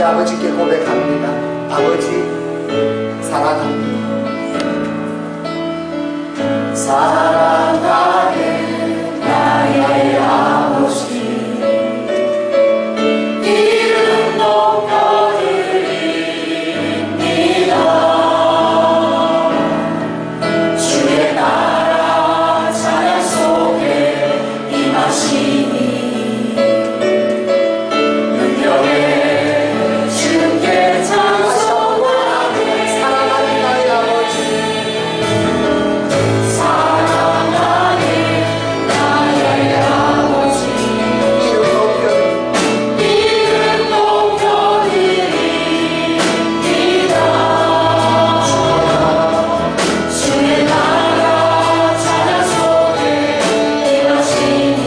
아버지께 고백합니다. 아버지 사랑합니다. 사랑하는 나의 아버지, 이름 높여드립니다. 주의 나라 찬양 속에 임하시니 능력의 주께 찬송하네. 사랑하는 나의 아버지, 사랑하는 나의 아버지, 이름 높여드립니다. 주의 나라 찬양 속에 임하시니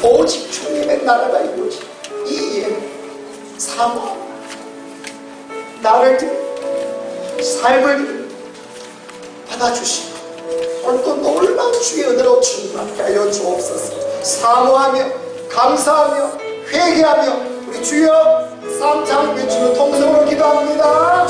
오직 주님의 나라가 이루어지 이 예배 사모 나를 삶을 받아주시고 오늘 또 놀라운 주의 은혜로 충만하게 하여 주옵소서. 사모하며 감사하며 회개하며 우리 주여 삼창 외치며 통성으로 기도합니다.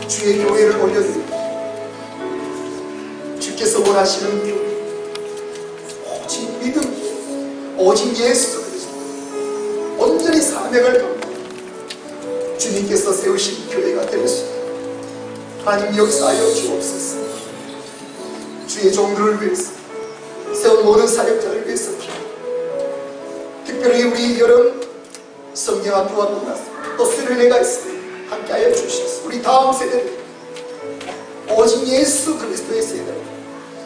주의 교회를 올려드립니다. 주께서 원하시는 교회 오직 믿음 오직 예수 그리스도 온전히 사명을 감당 주님께서 세우신 교회가 될 수 있도록 하나님 역사하여 주옵소서. 주의 종들을 위해서 세운 모든 사역자를 위해서 특별히 우리 여름 성경 학교와 만나서 또 수련회가 있습니다. 함께하여 주시옵소서. 우리 다음 세대는 오직 예수 그리스도의 세대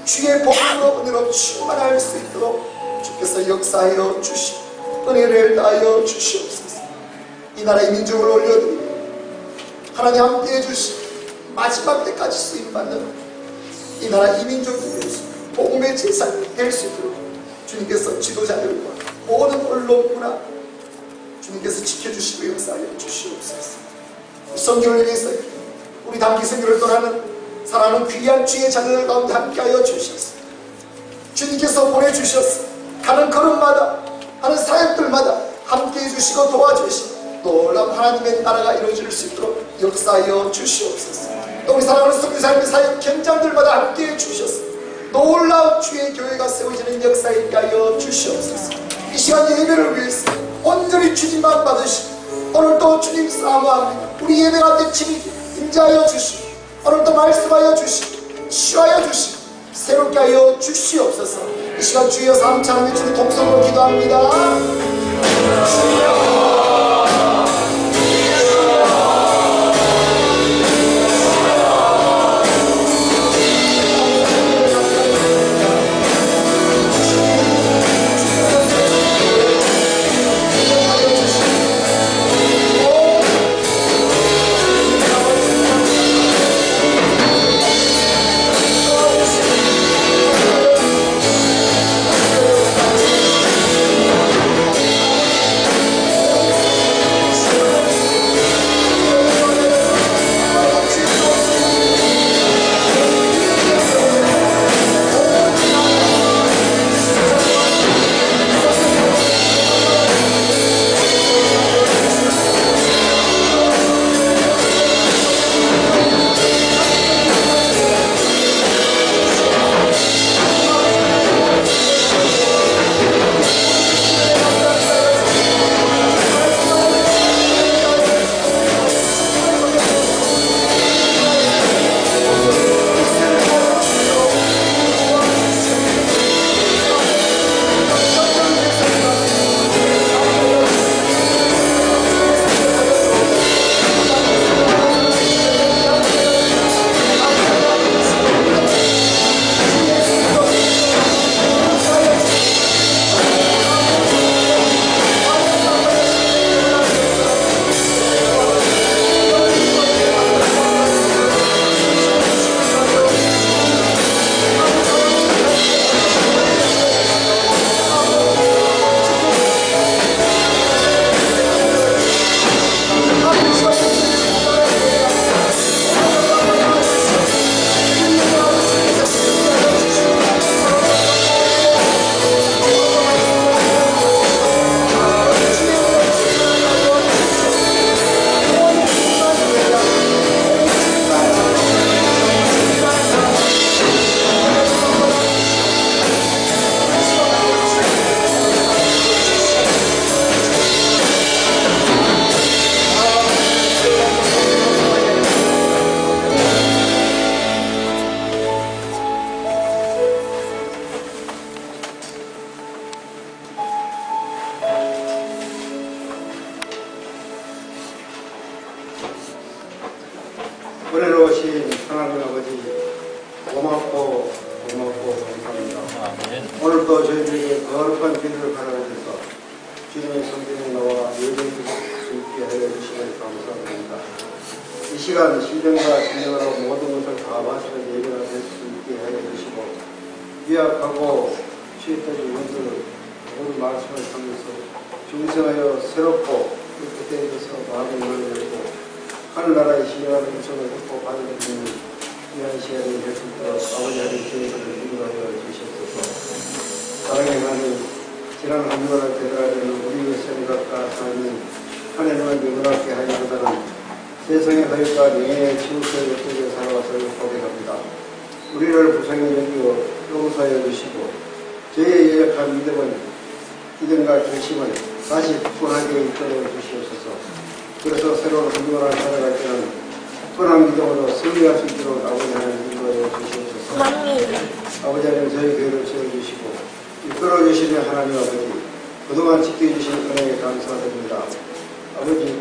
주의 복으로 은혜로 충만할 수 있도록 주께서 역사하여 주시고 은혜를 다하여 주시옵소서. 이 나라의 민족을 올려드리고 하나님 함께해 주시고 마지막 때까지 쓰임받는 이 나라 이 민족을 위해서 복음의 제사장이 될 수 있도록 주님께서 지도자들과 모든 언론 문화 주님께서 지켜주시고 역사하여 주시옵소서. 성교를 위해서 우리 단기 선교를 떠나는 사랑하는 귀한 주의 자녀들 가운데 함께하여 주셨습니다. 주님께서 보내주셨어. 가는 걸음마다 하는 사역들마다 함께해 주시고 도와주시고 놀라운 하나님의 나라가 이루어질 수 있도록 역사하여 주시옵소서. 또 우리 사랑하는 선교사님의 사역 현장들마다 함께해 주셨어. 놀라운 주의 교회가 세워지는 역사에 있게 하여 주시옵소서. 이 시간 예배를 위해서 온전히 주님만 받으시고 오늘도 주님 사모합니다. 우리 예배 가운데 친히 임재하여 주시고 오늘도 말씀하여 주시고 치유하여 주시고 새롭게 하여 주시옵소서. 이 시간 주여 삼창을 주님 동성으로 기도합니다. 은혜로우신 하나님 아버지 고맙고 감사합니다. 오늘도 저희들에게 거룩한 길을 가라앉아서 주님의 성경에 나와 예배를 수 있게 하여 주시면 감사합니다. 이 시간 신령과 진정으로 모든 것을 다 바치는 예배가 될 수 있게 하여 주시고 미약하고 취했던 영혼들 모든 말씀을 통해서 중생하여 새롭고 그때 대해서 마음이 열리고 하늘나라의 신령한 음성을 듣고 받아들이는 귀한 시간이 될 수 있도록 아버지 하나님 저희들을 인도하여 주시옵소서. 사랑의 하나님, 지난 한 주간을 되돌아가는 우리의 생각과 삶이 한 해만 영원하게 하기보다는 세상의 허역과 명예의 치우쳐 옆에 살아와서 고백합니다. 우리를 부상에 여기고 용서하여 주시고 저희의 연약한 믿음과 결심을 다시 굳건하게 이끌어 주시옵소서. 그래서 새로운 한 주간을 살아갈 때는 굳건한 믿음으로 승리할 수 있도록 아버지 하나님 인도하여 주시옵소서. 아버지 하나님 저희 교회를 세워주시고 이끌어 주시는 하나님 아버지 그동안 지켜주신 은혜에 감사드립니다. 아버지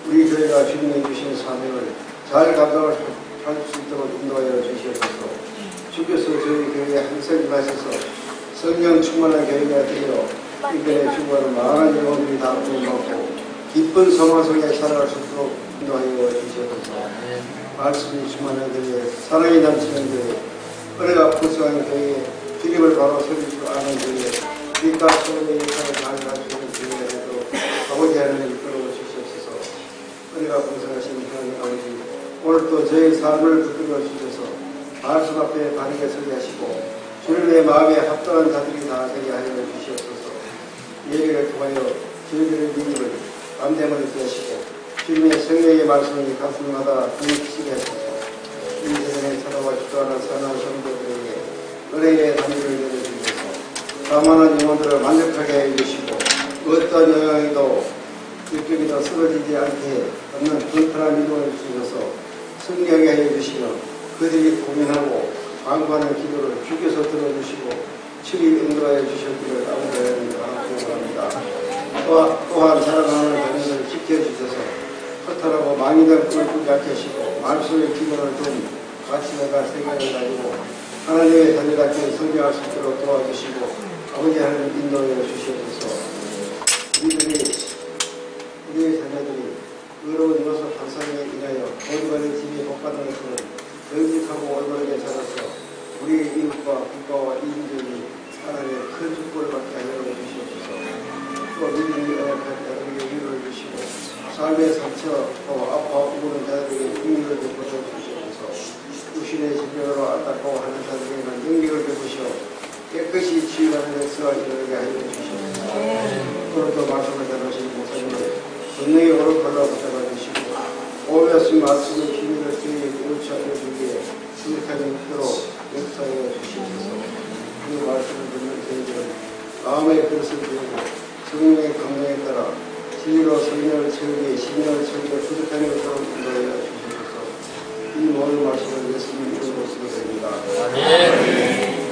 우리 교회가 주님이 주신 사명을 잘 감당할 수 있도록 인도하여 주시옵소서. 주께서 저희 교회에 항상 임하셔서 성령 충만한 교회가 되어 이번에 주고하는 많은 영혼들이 다 구원받고 기쁜 성화 속에 살아갈 수 있도록 인도하여 주시옵소서. 말씀이 충만한 교회, 사랑이 넘치는 교회, 은혜가 부수한 교회, 주님을 바로 세울 줄 아는 교회, 빛과 소원의 역할을 잘 할 수 있는 교회가 되도록 아버지 하나님 이끌어 주시옵소서. 은혜가 부수하신 하나님 아버지, 오늘도 저희 삶을 붙들어 주셔서 말씀 앞에 바르게 서게 하시고 주님의 마음에 합당한 자들이 다 되게 하여 주시옵소서. 예배를 통하여 저희들의 믿음을 담대함을 있게 하시고 주님의 성령의 말씀이 가슴마다 부딪히게 하소서. 이 세상에 살아와 주도하는 사랑하는 성도들에게 은혜의 단위를 내려주셔서 사만한 영혼들을 만족하게 해주시고 어떤 영향에도 일격에도 쓰러지지 않게 없는 튼튼한 믿음을 주셔서 승리하게 해주시며 그들이 고민하고 방구하는 기도를 주께서 들어주시고 치리 인도하여 주셨기를 아버지 하나님 감사합니다. 또한 사랑하는 자녀들을 지켜주셔서 허탈하고 망이된 꿀을 꾸지 않게 하시고 말씀의 기도를 좀 가치가 생각을 가지고 하나님의 자녀답게 성장할 수 있도록 도와주시고 아버지 하나님 인도하여 주시옵소서. 우리의 자녀들이 의로운 요소 반상에 인하여 모두간의 집에 복받는 것은 정직하고 올바르게 자라서 우리의 이웃과 국가와 인민이 하나님의 큰 축복을 받게 하여 주시옵소서. 또 믿음이 연약한 자들에게 위로를 주시고 삶의 상처 또 아파 우는 자들에게 긍휼을 베풀어 주시옵소서. 육신의 질병으로 안타까워하는 자들에게는 능력을 베푸시어 깨끗이 치유하는 역사가 일어나게 하여 주시옵소서. 오늘도 말씀을 전하신 목사님을 권능의 오른팔로 붙잡아 주시고 오해하신 말씀의 비밀을 저희에게 옳지 알려주기에 수익하게 있도록 역사하여 주시옵소서. 그 말씀을 듣는 저희들은 마음의 그릇을 들고 성령의 강령에 따라 진리로 성령을 채우기에 신령을 채우기에 부족한 것으로 인도하여 주시옵소서. 이 모든 말씀을 예수님 이름으로 기도드립니다. 아멘.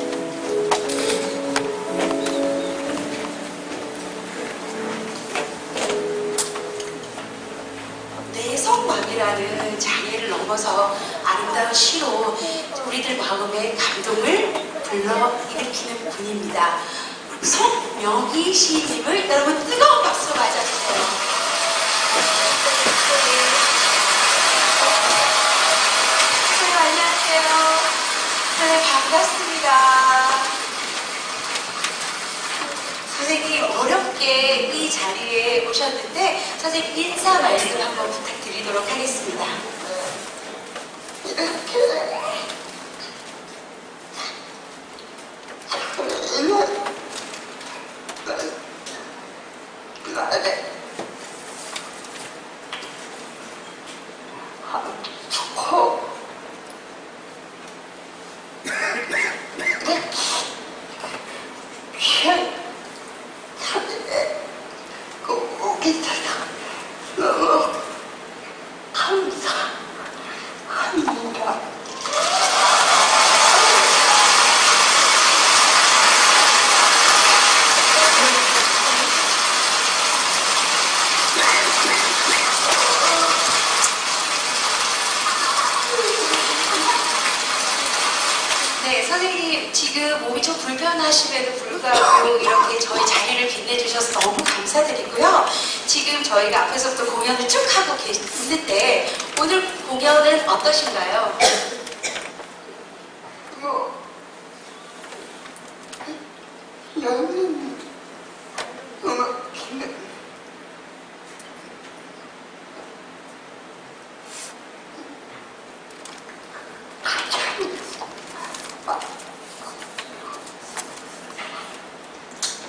내성광이라는 장애를 넘어서 아름다운 시로 우리들 마음의 감동을 불러일으키는 분입니다. 송명희 시인님을 여러분 뜨거운 박수로 맞아주세요. 선생님 안녕하세요. 네, 반갑습니다. 선생님 어렵게 이 자리에 오셨는데 선생님 인사 말씀 한번 부탁드리도록 하겠습니다. 사장님 지금 몸이 좀 불편하심에도 불구하고 이렇게 저희 자리를 빛내주셔서 너무 감사드리고요. 지금 저희가 앞에서부터 공연을 쭉 하고 있는데 오늘 공연은 어떠신가요? 나는 음악인데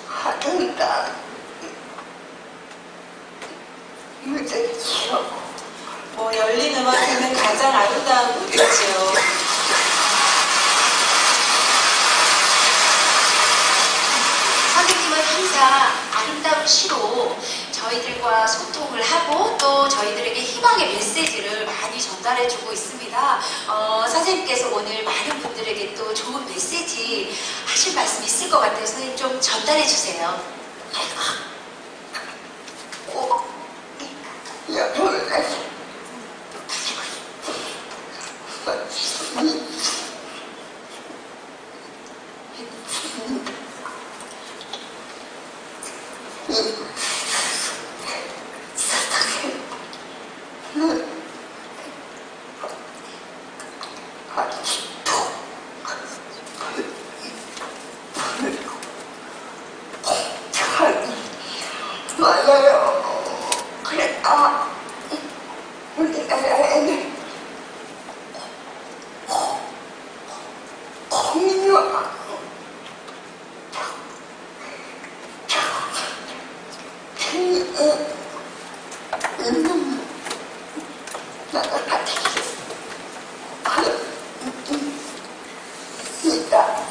하든가 무대죠. 뭐 열린 음악회는 가장 아름다운 무대죠. 선생님은 항상 아름다운 시로 저희들과 소통을 하고 또 저희들에게 희망의 메시지를 많이 전달해주고 있습니다. 선생님께서 오늘 많은 분들에게 또 좋은 메시지 하실 말씀 있을 것 같아요. 선생님 좀 전달해주세요. 여러분의 맞아요. 그래, 우리나라에는 공유와 나가 같이 있다.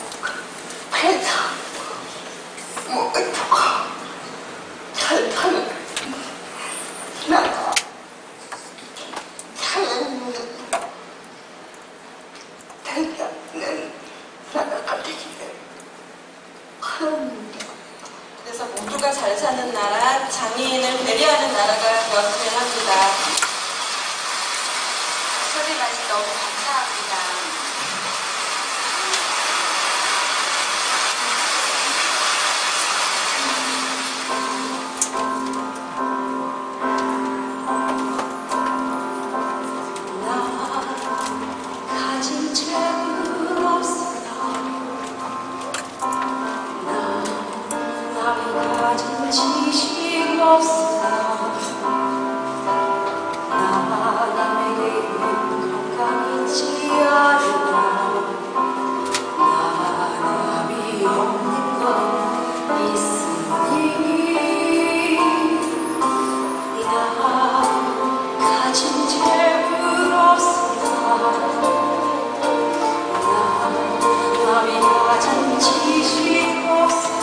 그래서 모두가 잘 타는 나가 사는 대장은 나가 같이 합니다. 그래서 모두가 잘 사는 나라, 장애인을 배려하는 나라가 되었으면 합니다. 선생님 말씀 너무 감사합니다. 가진 책은 없으나 남이 가진 지식 없으나 남에게 건강 있지 않으나 남이 없는 건 있으니 나 가진 책은 없으나 남이 가진 지식 없으나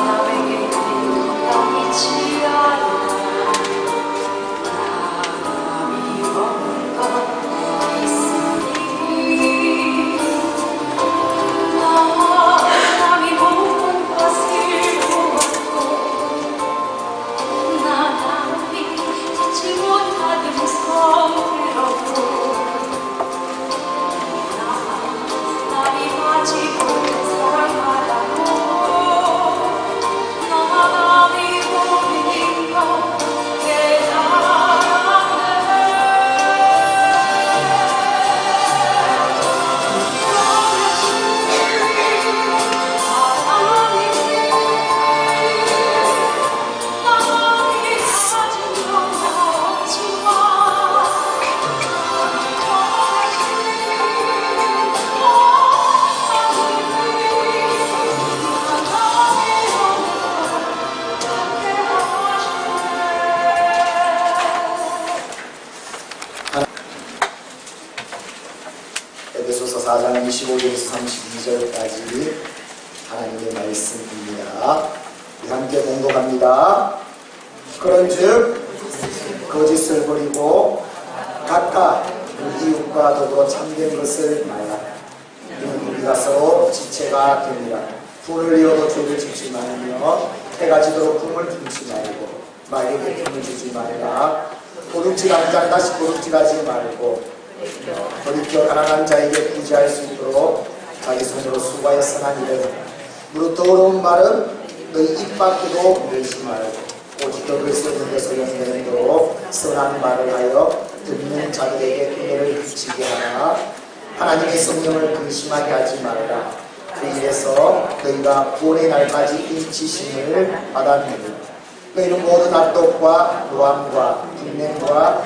남에게 건강 있지 않으나 남이 없는 건 있으니 남이 모든 것을 보았고 남이 듣지 못하는 성들었고 남이 가지고 사랑하라고 남이 보이는 것 에베소서 4장 25절에서 32절까지 하나님의 말씀입니다. 우리 함께 공독합니다. 그런즉 거짓을 버리고 각각 이웃과 더불어 참된 것을 말하라. 이는 우리가 서로 지체가 되니라. 불을 이어도 죄를 짓지 말며 해가 지도록 꿈을 품지 말고 말에게 품을 주지 말라. 도둑질 한 자 다시 도둑질하지 말고 돌이켜 가난한 자에게 부지할 수 있도록 자기 손으로 수고하여 선한 일은 무릇 더러운 말은 너희 입 밖에도 내지 말고 오직 너를 쓰는 것을 연대하도록 선한 말을 하여 듣는 자들에게 은혜를 비치게 하나 하나님의 성령을 근심하게 하지 말라. 그 일에서 너희가 구원의 날까지 인치심을 받았느니 너희는 모든 악독과 노함과 분냄과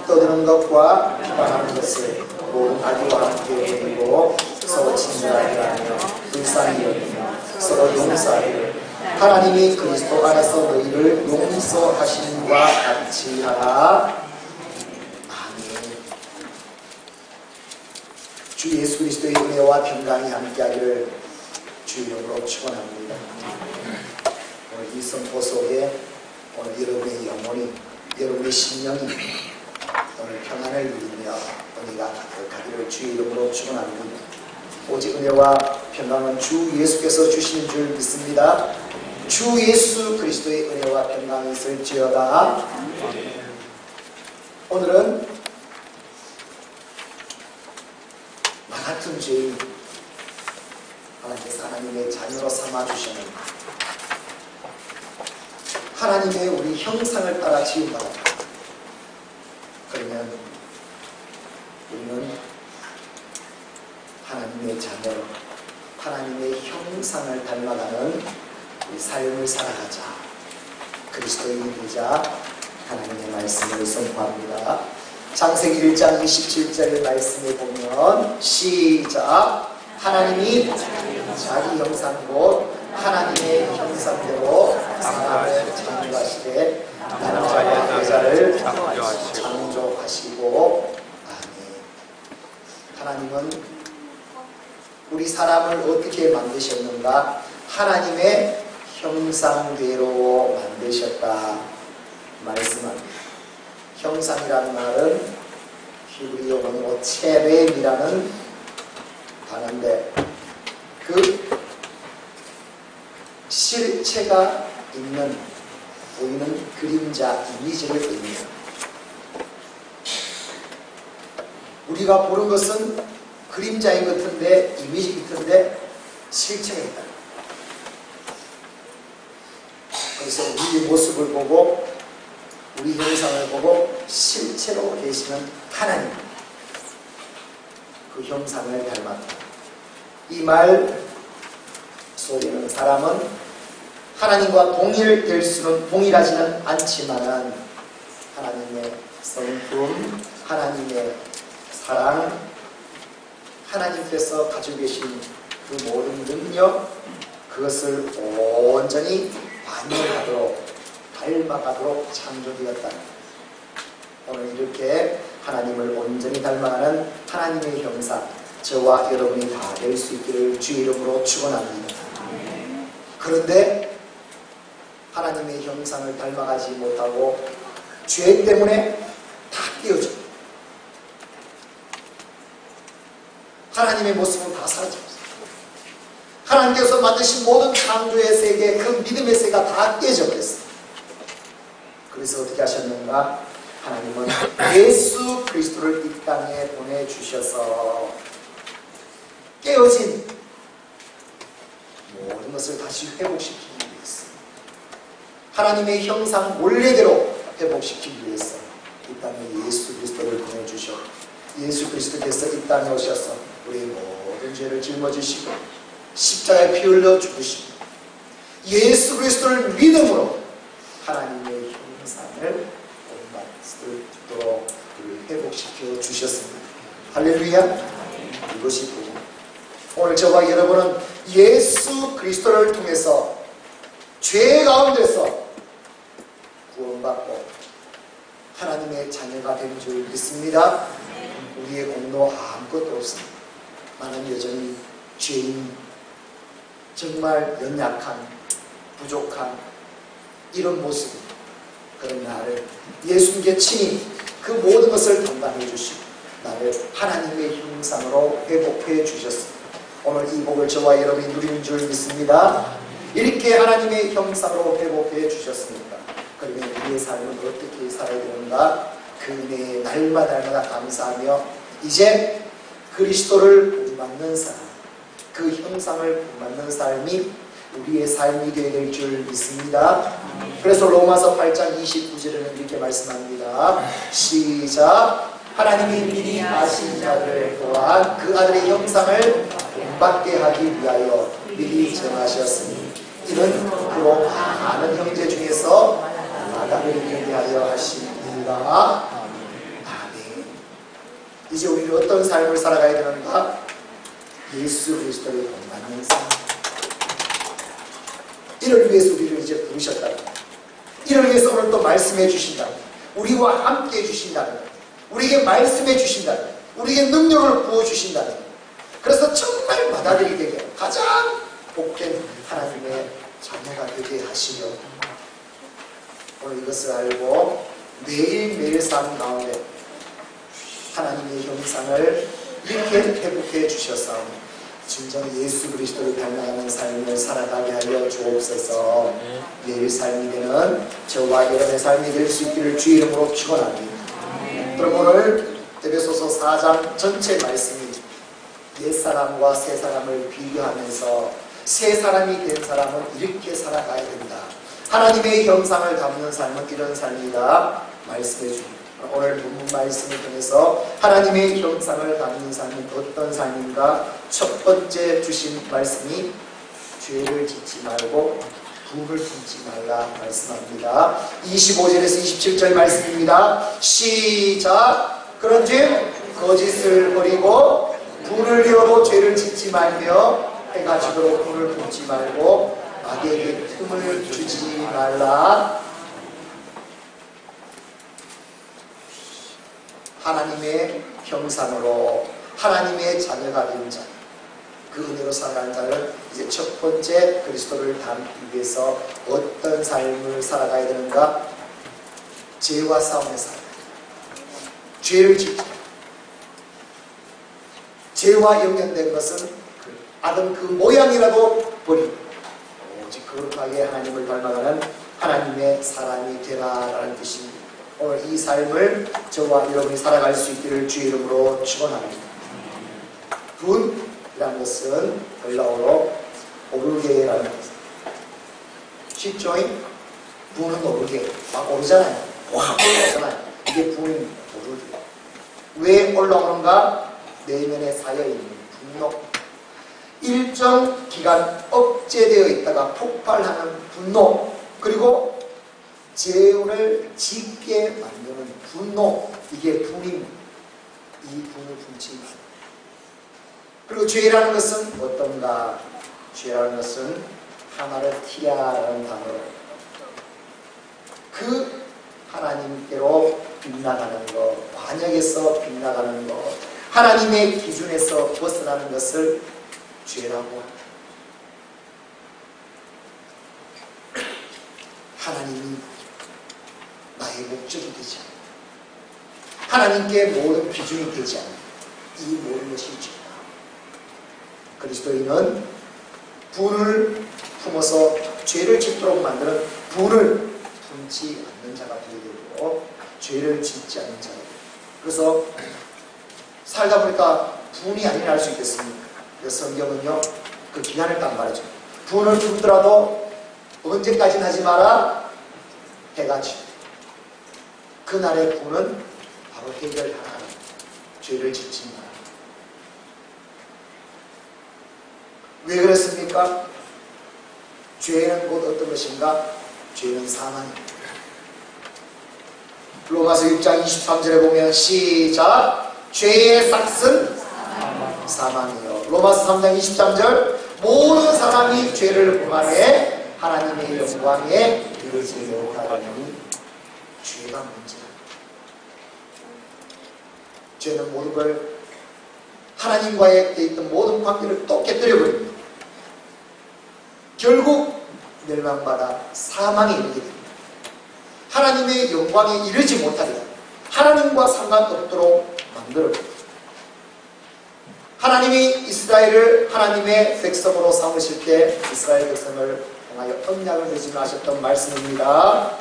떠드는 것과 비방하는 것을 모든 악의와 함께 버리고 서로 친절하게 하며 불쌍히 여기며 서로 용서하기를 하나님이 그리스도 안에서 너희를 용서하심과 같이 하라. 아멘. 주 예수 그리스도의 은혜와 평강이 함께하기를 주 이름으로 축원합니다. 오늘 이 선포 속에 오늘 여러분의 영혼이 여러분의 심령이 오늘 평안을 누리며 은혜가 가득하기를 주 이름으로 축원합니다. 오직 은혜와 평강은 주 예수께서 주시는 줄 믿습니다. 주 예수 그리스도의 은혜와 평강이 있을지어다. 오늘은 나 같은 죄인 하나님께서 하나님의 자녀로 삼아주셨는데 하나님의 우리 형상을 따라 지음받았다. 그러면 우리는 하나님의 자녀로 하나님의 형상을 닮아가는 우리 삶을 살아가자. 그리스도인이 되자. 하나님의 말씀을 선포합니다. 창세기 1장 27절 말씀에 보면 시작. 하나님이 자기 형상 곧 하나님의 형상대로 사람을 창조하시되 남자와 여자를 창조하시고 아멘. 하나님은 우리 사람을 어떻게 만드셨는가? 하나님의 형상대로 만드셨다 말씀합니다. 형상이라는 말은 히브리어 원어로 체렘이라는 단어인데 그 실체가 있는 보이는 그림자 이미지를 의미합니다. 우리가 보는 것은 그림자인 것 같은데 이미지 같은데 실체가 있다. 그래서 우리의 모습을 보고 우리 형상을 보고 실체로 계시는 하나님 그 형상을 닮았다. 이 말 속에는 사람은 하나님과 동일하지는 않지만 하나님의 성품, 하나님의 사랑, 하나님께서 가지고 계신 그 모든 능력 그것을 온전히 반영하도록 닮아가도록 창조되었다. 오늘 이렇게 하나님을 온전히 닮아가는 하나님의 형상 저와 여러분이 다 될 수 있기를 주 이름으로 축원합니다. 그런데 하나님의 형상을 닮아가지 못하고 죄 때문에 다 깨어져. 하나님의 모습은 다 사라졌어요. 하나님께서 만드신 모든 창조의 세계, 그 믿음의 세계가 다 깨져버렸어요. 그래서 어떻게 하셨는가? 하나님은 예수 그리스도를 이 땅에 보내주셔서 깨어진 모든 것을 다시 회복시키기 위해서 하나님의 형상 원래대로 회복시키기 위해서 이 땅에 예수 그리스도를 보내주셔 예수 그리스도께서 이 땅에 오셔서 우리의 모든 죄를 짊어지시고 십자가에 피 흘려 죽으시고 예수 그리스도를 믿음으로 하나님의 형상을 본받도록 우리를 회복시켜 주셨습니다. 할렐루야. 이것이 복음. 오늘 저와 여러분은 예수 그리스도를 통해서 죄 가운데서 구원받고 하나님의 자녀가 된 줄 믿습니다. 우리의 공로 아무것도 없습니다. 나는 여전히 죄인, 정말 연약한, 부족한 이런 모습입니다. 그런 나를 예수님께 친히 그 모든 것을 담당해 주시고 나를 하나님의 형상으로 회복해 주셨습니다. 오늘 이 복을 저와 여러분이 누리는 줄 믿습니다. 이렇게 하나님의 형상으로 회복해 주셨습니까? 그러면 우리의 삶은 어떻게 살아야 되는가? 그 은혜에 날마다 감사하며 이제 그리스도를 본받는 삶, 그 형상을 본받는 삶이 우리의 삶이 되어야 될 줄 믿습니다. 그래서 로마서 8장 29절에는 이렇게 말씀합니다. 시작. 하나님이 미리 아신 자들 또한 그 아들의 형상을 본받게 하기 위하여 미리 정하셨으니 이는 그로 많은 형제 중에서 아담을 이기게 하려 하심이니라. 아멘. 이제 우리는 어떤 삶을 살아가야 되는가? 예수 그리스도를 본받는 삶. 이를 위해서 우리를 이제 부르셨다. 이를 위해서 오늘 또 말씀해 주신다. 우리와 함께 해 주신다. 우리에게 말씀해 주신다. 우리에게 능력을 부어주신다. 그래서 정말 받아들이게 되게 가장 복된 하나님의 자녀가 되게 하시려 오늘 이것을 알고 매일매일 삶 가운데 하나님의 형상을 이렇게 회복해 주셔서 진정 예수 그리스도를 닮아가는 삶을 살아가게 하여 주옵소서. 내일 삶이 되는 저와 여러분의 삶이 될 수 있기를 주의 이름으로 축원합니다. 그럼 오늘 에베소서 4장 전체 말씀이 옛사람과 새사람을 비교하면서 새사람이 된 사람은 이렇게 살아가야 된다. 하나님의 형상을 담는 삶은 이런 삶이다 말씀해 줍니다. 오늘 본문 말씀을 통해서 하나님의 형상을 담는 삶은 어떤 삶인가? 첫 번째 주신 말씀이 죄를 짓지 말고 분을 품지 말라 말씀합니다. 25절에서 27절 말씀입니다. 시작. 그런즉 거짓을 버리고 분을 이어도 죄를 짓지 말며 해가 지도록 분을 품지 말고 악에게 틈을 주지 말라. 하나님의 형상으로 하나님의 자녀가 된 자, 그 은혜로 살아가는 자는 이제 첫 번째 그리스도를 닮기 위해서 어떤 삶을 살아가야 되는가? 죄와 싸움에 살아가야 됩니다. 죄를 짓지. 죄와 연결된 것은 아담 그 모양이라도 버리고 오직 거룩하게 하나님을 닮아가는 하나님의 사람이 되라라는 뜻입니다. 오늘 이 삶을 저와 여러분이 살아갈 수 있기를 주의 이름으로 축원합니다. 분이라는 것은 헬라어로 오르게라는 것. 쉽죠? 분은 오르게. 막 오르잖아요. 확 올라오잖아요. 이게 분입니다. 오르게. 왜 올라오는가? 내면에 쌓여있는 분노. 일정 기간 억제되어 있다가 폭발하는 분노. 그리고 죄를 짓게 만드는 분노, 이게 분입니다. 이 분을 품지 마. 그리고 죄라는 것은 어떤가? 죄라는 것은 하마르티아라는 단어로 그 하나님께로 빗나가는 것, 반역에서 빗나가는 것, 하나님의 기준에서 벗어나는 것을 죄라고 합니다. 하나님이 나의 목적이 되지 않아. 하나님께 모든 기준이 되지 않아. 이 모든 것이 죄다. 그리스도인은 분을 품어서 죄를 짓도록 만드는 분을 품지 않는 자가 되어야 되고 죄를 짓지 않는 자가 되고 그래서 살다 보니까 분이 안 일어날 수 있겠습니까? 그래서 성경은요 그 기한을 딱 말해줘요. 분을 품더라도 언제까지는 하지 마라? 해가 지고 그날의 분은 바로 해결하라. 죄를 짓지 마라. 왜 그랬습니까? 죄는 곧 어떤 것인가? 죄는 사망입니다. 로마서 6장 23절에 보면 시작. 죄의 삭은 사망이요. 로마서 3장 23절 모든 사람이 죄를 범하되 하나님의 영광에 이르지 못하니 죄가 문제다. 죄는 모든 걸 하나님과의 있던 모든 관계를 또 깨뜨려버립니다. 결국 멸망받아 사망에 이르게 됩니다. 하나님의 영광에 이르지 못하게 하나님과 상관없도록 만들어버립니다. 하나님이 이스라엘을 하나님의 백성으로 삼으실 때 이스라엘 백성을 통하여 언약을 맺으며 하셨던 말씀입니다.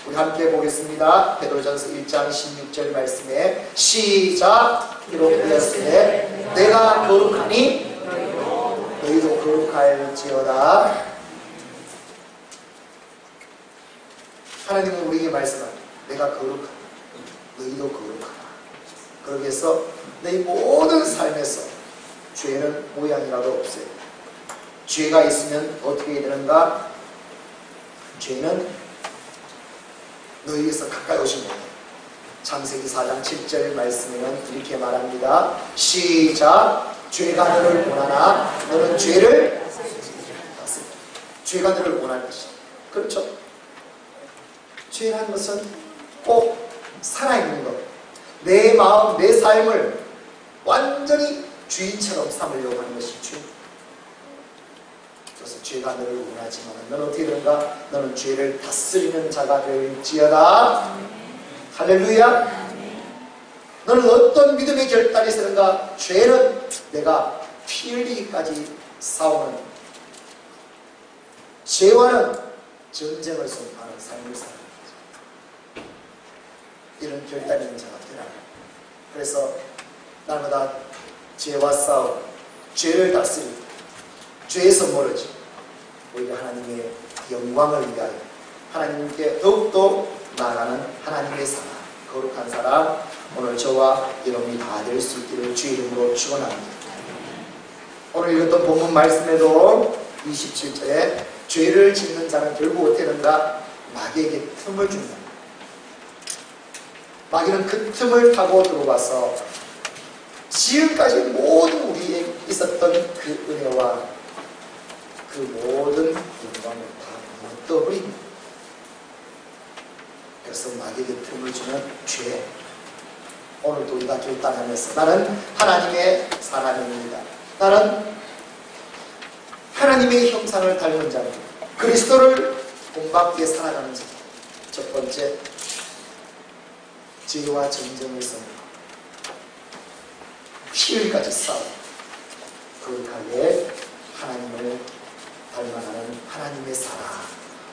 우리 함께 보겠습니다. 베드로전서 1장 16절 말씀에 시작. 기록되었으되 내가 거룩하니 너희도 거룩할지어다. 하나님은 우리에게 말씀합니다. 내가 거룩하니 너희도 거룩하라. 그러기 위해서 너희 모든 삶에서 죄는 모양이라도 없어요. 죄가 있으면 어떻게 되는가? 죄는 너희에서 가까이 오신 거예요. 창세기 4장 7절 말씀에는 이렇게 말합니다. 시작. 죄가 너를 원하나 너는 죄를 다스리라. 죄가 너를 원할 것이다. 그렇죠? 죄라는 것은 꼭 살아있는 것, 내 마음, 내 삶을 완전히 주인처럼 삼으려고 하는 것이 죄. 그래서 죄가 너를 원하지만 너는 어떻게 되는가? 너는 죄를 다스리는 자가 될지어다. 할렐루야. 너는 어떤 믿음의 결단이 있는가? 죄는 내가 피 흘리기까지 싸우는, 죄와는 전쟁을 선포하는 삶을 살아가는 이런 결단이 있는 자가 되라. 그래서 날마다 죄와 싸우고 죄를 다스리고 죄에서 멀어지고 오히려 하나님의 영광을 위하여 하나님께 더욱더 나아가는 하나님의 사람, 거룩한 사람, 오늘 저와 여러분이 다 될 수 있기를 주의 이름으로 축원합니다. 오늘 읽었던 본문 말씀에도 27절에 죄를 짓는 자는 결국 어떻게 되는가? 마귀에게 틈을 준다. 마귀는 그 틈을 타고 들어와서 지금까지 모든 우리에게 있었던 그 은혜와 그 모든 영광을 다 떠버립니다. 그래서 마귀에게 틈을 주는 죄. 오늘도 우리가 결단하면서 나는 하나님의 사람입니다. 나는 하나님의 형상을 닮은 자입니다. 그리스도를 본받기에 살아가는 자. 첫 번째, 죄와 전쟁을 선포. 피흘까지 싸워. 거룩하게 하나님을 닮아가는 하나님의 사람.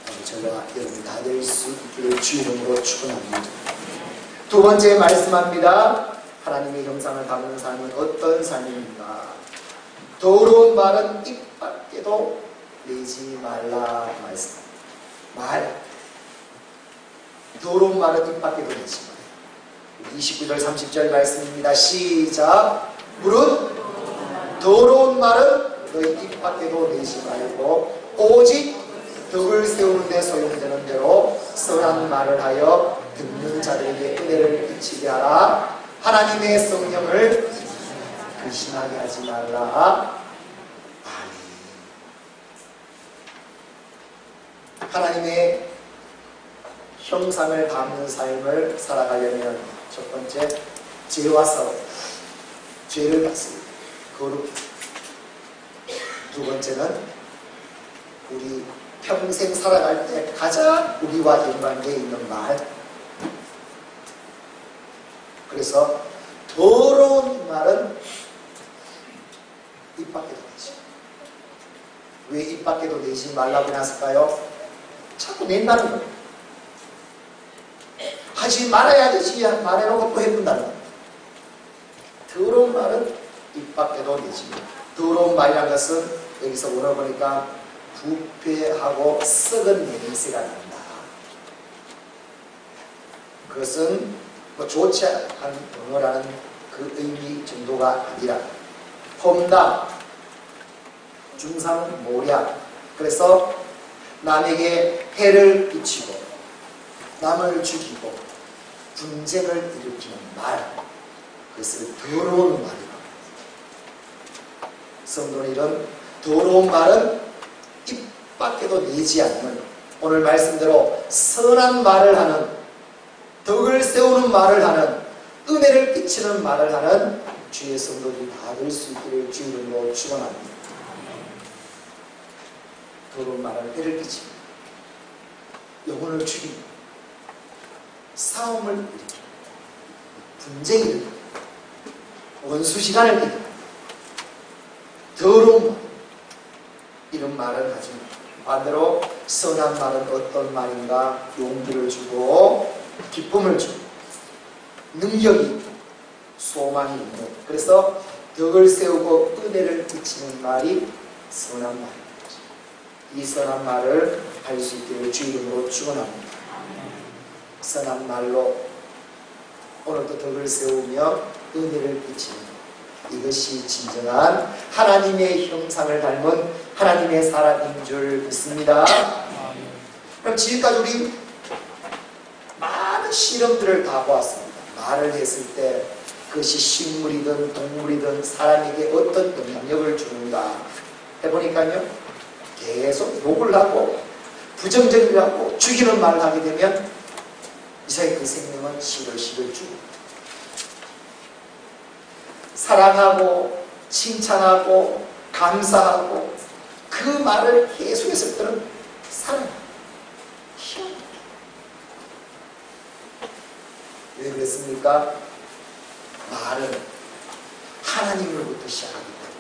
오늘 저와 여러분이 다 될 수 있기를 주 이름으로 축원합니다. 두 번째 말씀합니다. 하나님의 형상을 담는 삶은 어떤 삶입니까? 더러운 말은 입 밖에도 내지 말라 말씀. 말. 더러운 말은 입 밖에도 내지 말라. 29절 30절 말씀입니다. 시작. 무릇 더러운 말은 너희 입 밖에도 내지 말고 오직 덕을 세우는 데 소용되는 대로 선한 말을 하여 듣는 자들에게 은혜를 끼치게 하라. 하나님의 성령을 근심하게 하지 말라. 하나님의 형상을 담는 삶을 살아가려면 첫 번째, 죄와 싸워 죄를 다스리고 거룩. 두 번째는 우리 평생 살아갈 때 가장 우리와 연관되어 있는 말. 그래서 더러운 말은 입 밖에도 내지. 왜 입 밖에도 내지 말라고 해놨을까요? 자꾸 낸다는 거예요. 하지 말아야 되지 말해놓고 또 해본다는 거예요. 더러운 말은 입 밖에도 내지. 더러운 말이라는 것은 여기서 물어보니까 부패하고 썩은 냄새가 난다. 그것은 뭐 좋지 않은 언어라는 그 의미 정도가 아니라 험담, 중상모략. 그래서 남에게 해를 끼치고 남을 죽이고 분쟁을 일으키는 말, 그것을 더러운 말이라고. 성도는 이런 더러운 말은 입 밖에도 내지 않는, 오늘 말씀대로 선한 말을 하는, 덕을 세우는 말을 하는, 은혜를 끼치는 말을 하는 주의 성도들이 다 될 수 있기를 주 이름으로 축원합니다. 더러운 말은 해를 끼치고 영혼을 죽이고 싸움을 일으키고 분쟁을 일으키고 원수시간을 일으키고 더러운 말, 이런 말을 하지 반대로 선한 말은 어떤 말인가? 용기를 주고 기쁨을 주고 능력이 있고 소망이 있는, 그래서 덕을 세우고 은혜를 끼치는 말이 선한 말입니다. 이 선한 말을 할 수 있기를 주 이름으로 축원합니다. 선한 말로 오늘도 덕을 세우며 은혜를 끼치는, 이것이 진정한 하나님의 형상을 닮은 하나님의 사람인 줄 믿습니다. 그럼 지금까지 우리 많은 실험들을 다 보았습니다. 말을 했을 때 그것이 식물이든 동물이든 사람에게 어떤 영향력을 주는가 해보니까요, 계속 욕을 하고 부정적이라고 죽이는 말을 하게 되면 이상하게 그 생명은 시들시들 죽고, 사랑하고 칭찬하고 감사하고 그 말을 계속했을 때는 사랑, 희망. 왜 그랬습니까? 말은 하나님으로부터 시작하기 때문에,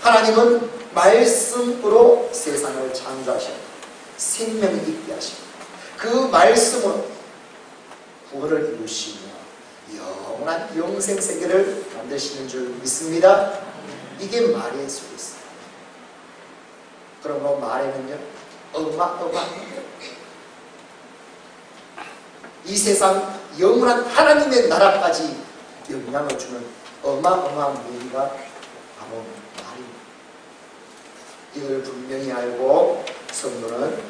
하나님은 말씀으로 세상을 창조하셨고 생명을 있게 하시고 그 말씀으로 구원을 이루시며 영원한 영생 세계를 만드시는 줄 믿습니다. 이게 말의 속에 있어요. 그러므로 말에는요, 어마어마한 이 세상 영원한 하나님의 나라까지 영향을 주는 어마어마한 무기가 바로 말입니다. 이걸 분명히 알고 성도는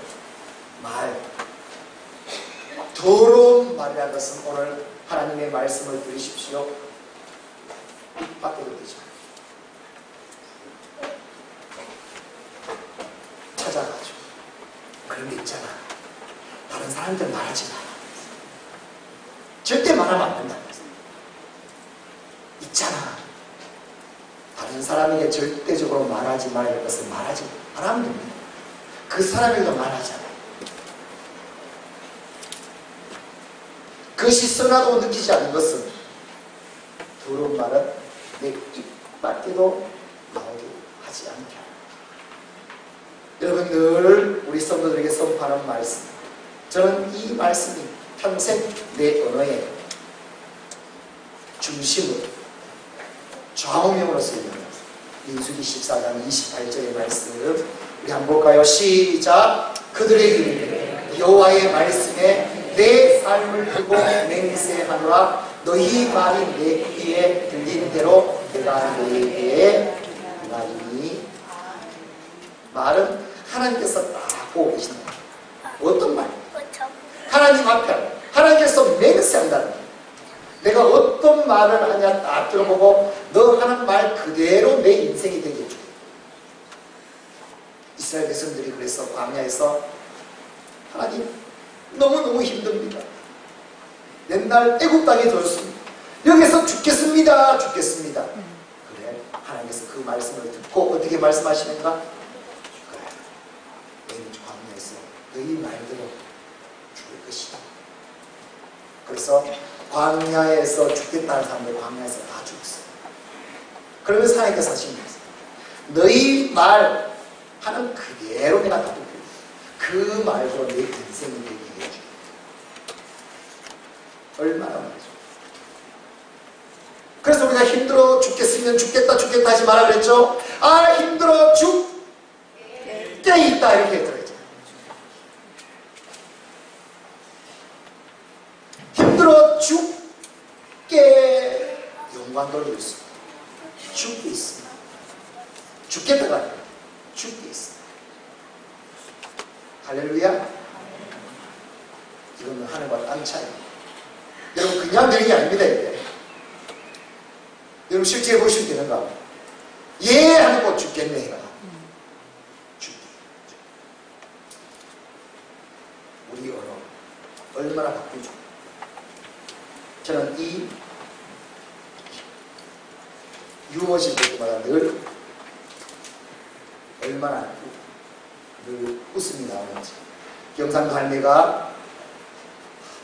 말, 더러운 말이라는 것은 오늘 하나님의 말씀을 들으십시오. 입 밖에도 되죠. 찾아가죠. 그런 게 있잖아. 다른 사람들 말하지 마라. 절대 말하면 안 된다는 거죠. 있잖아. 다른 사람에게 절대적으로 말하지 말아야 할 것을 말하지 말하면 됩니다. 그 사람에게도 말하잖아. 그것이 선하다고 느끼지 않는 것은, 더러운 말은 내 입 밖에도 나오게 하지 않게 합니다. 여러분, 늘 우리 성도들에게 선포하는 말씀, 저는 이 말씀이 평생 내 언어의 중심으로 좌우명으로 쓰입니다. 민수기 14장 28절의 말씀 우리 한번 볼까요? 시작. 그들의 이름에 여호와의 말씀에 내 삶을 두고 맹세하노라. 너희 말이 내 귀에 들린 대로 내가 너희에게 말이니. 말은 하나님께서 딱 보고 계신다. 어떤 말? 하나님 앞에 하나님께서 맹세한다는 거예요. 내가 어떤 말을 하냐 딱 들어보고 너 하는 말 그대로 내 인생이 되게 해줘. 이스라엘 백성들이 그래서 광야에서 하나님 너무너무 힘듭니다. 옛날 애굽 땅에 들었습니다. 여기서 죽겠습니다. 죽겠습니다. 그래, 하나님께서 그 말씀을 듣고 어떻게 말씀하시는가? 그래, 너희는 광야에서 너희 말대로 죽을 것이다. 그래서 광야에서 죽겠다는 사람들 광야에서 다 죽었어요. 그러면서 하나님께서 하신 거예요. 너희 말 하는 그대로 내가 다 듣고 그 말로 내 인생이 되게 해줘. 얼마나 말이죠. 그래서 우리가 힘들어 죽겠으면 죽겠다 하지 마라 그랬죠. 아, 힘들어 죽게 있다 이렇게 들어야죠. 힘들어 죽게 영광도 있습니다. 죽게 있습니다. 죽겠다가 아니라 죽게 있습니다. 할렐루야. 이거는 하늘과 땅 차이. 여러분 그냥 되는 게 아닙니다. 이게. 여러분 실제 해보시면 되는가? 예 하는 거 죽겠네 해라. 죽게. 우리 언어 얼마나 바꾸죠. 저는 이 유머질 때마다 늘 얼마나 늘 웃음이 나오는지. 경상도 할매가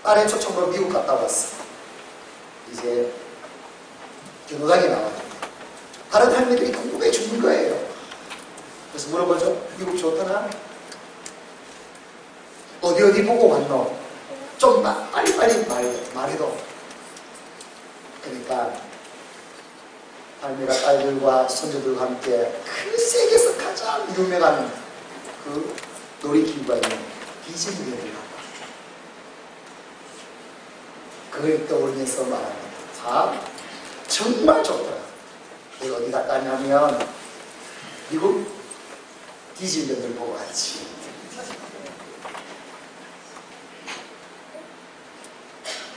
딸의 초청으로 미국 갔다 왔어. 이제 견호장에 나와요. 다른 할매들이 궁금해 죽는 거예요. 그래서 물어보죠. 미국 좋더나? 어디 보고 왔노? 좀 빨리 말해도. 그러니까 할매가 딸들과 손주들과 함께 그 세계에서 가장 유명한 그 놀이기구가 있는 디즈니랜드를 갔다. 그걸 떠올리면서 말합니다. 자, 정말 좋더라. 내가 어디 갔다 왔냐면 미국 디즈니랜드를 보고 왔지.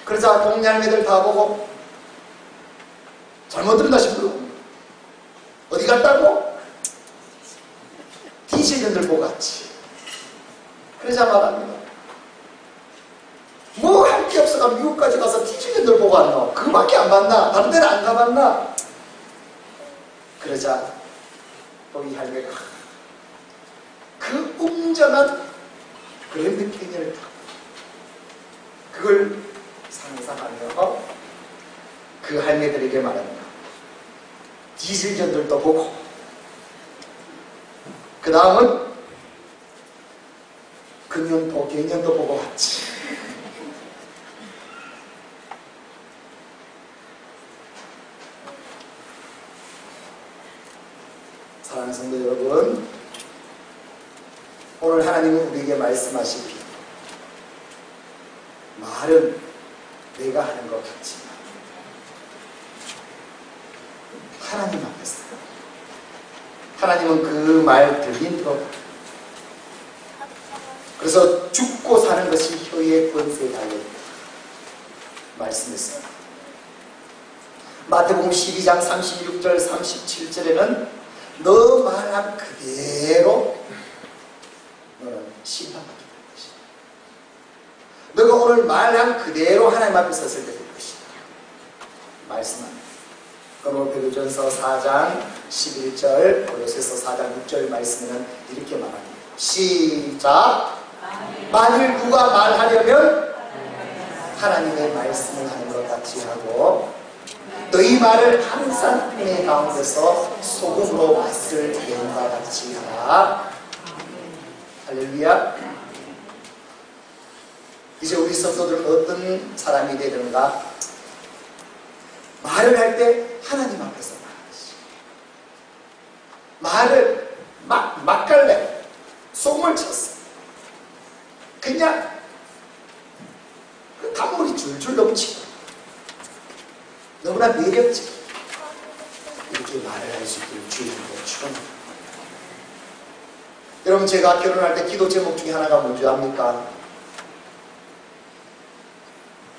그러자 동네 할매들 다 보고 잘못 들었나 싶어요. 어디 갔다고? 디즈니랜드를 보고 갔지. 그러자 말합니다. 뭐 할 게 없어가 미국까지 가서 디즈니랜드를 보고 왔노? 그거밖에 안 봤나? 다른 데는 안 가봤나? 그러자 또 이 할매가 그 웅장한 그랜드 캐니언을 타고 그걸 상상하며 그 할매들에게 말합니다. 디즈니랜드도 보고 그 다음은 금연도 갱년도 보고 왔지. 사랑하는 성도 여러분, 오늘 하나님은 우리에게 말씀하시기 말은 내가 하는 것 같지만 하나님 앞에서 하나님은 그 말 들린 것, 그래서 죽고 사는 것이 혀의 권세다 말씀했습니다. 마태복음 12장 36절 37절에는 너 말한 그대로 너는 심판받게 될 것이다. 너가 오늘 말한 그대로 하나님 앞에 섰을 때 될 것이다 말씀합니다. 고린도전서 4장 11절, 골로새서 4장 6절 말씀에는 이렇게 말합니다. 시작. 만일 누가 말하려면 하나님의 말씀을 하는 것 같이 하고 너희 말을 항상 내 가운데서 소금으로 맛을 내는과 같이 하라. 할렐루야. 이제 우리 성도들은 어떤 사람이 되든가 말을 할 때 하나님 앞에서 말을 막갈래 소금을 쳤어. 그냥 그 단물이 줄줄 넘치고 너무나 매력적 이렇게 말을 할 수 있기를 주님으로 축원합니다. 여러분, 제가 결혼할 때 기도 제목 중에 하나가 뭔지 압니까?